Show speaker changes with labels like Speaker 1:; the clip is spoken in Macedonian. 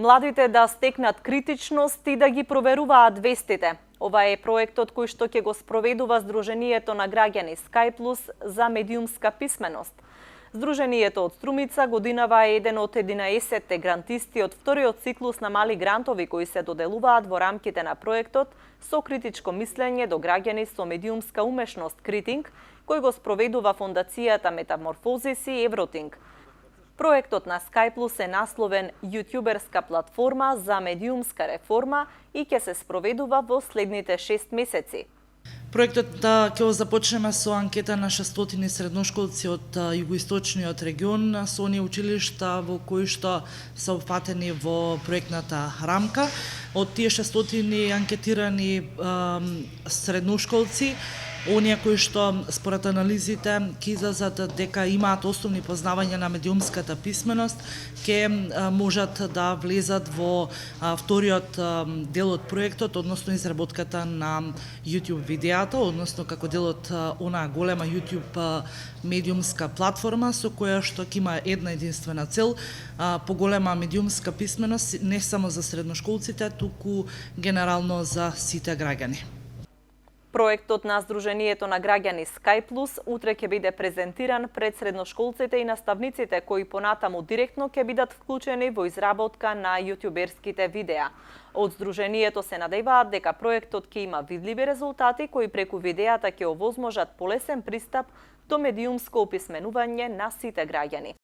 Speaker 1: Младите да стекнат критичност и да ги проверуваат вестите. Ова е проектот кој што ќе го спроведува Сдруженијето на граѓани Skyplus за медиумска писменост. Сдруженијето од Струмица годинава е еден од 11 грантисти од вториот циклус на мали грантови кои се доделуваат во рамките на проектот со критичко мислење до граѓани со медиумска умешност Критинг, кој го спроведува фондацијата Метаморфозис и Евротинг. Проектот на Skyplus е насловен јутјуберска платформа за медиумска реформа и ќе се спроведува во следните 6 месеци.
Speaker 2: Проектот ќе го започнеме со анкета на 600 средношколци од југоисточниот регион со оние училишта во кои што се опфатени во проектната рамка. Од тие 600 анкетирани средношколци, оние кои што според анализите ќе излезат дека имаат основни познавања на медиумската писменост, ќе можат да влезат во вториот дел од проектот, односно изработката на YouTube видеата, односно како дел од онаа голема YouTube медиумска платформа со која што ќе има една единствена цел, поголема медиумска писменост не само за средношколците, туку генерално за сите граѓани.
Speaker 1: Проектот на Сдруженијето на граѓани Skyplus утре ќе биде презентиран пред средношколците и наставниците кои понатаму директно ќе бидат вклучени во изработка на јутјуберските видеа. Од Сдруженијето се надеваат дека проектот ќе има видливи резултати кои преку видеата ќе овозможат полесен пристап до медиумско описменување на сите граѓани.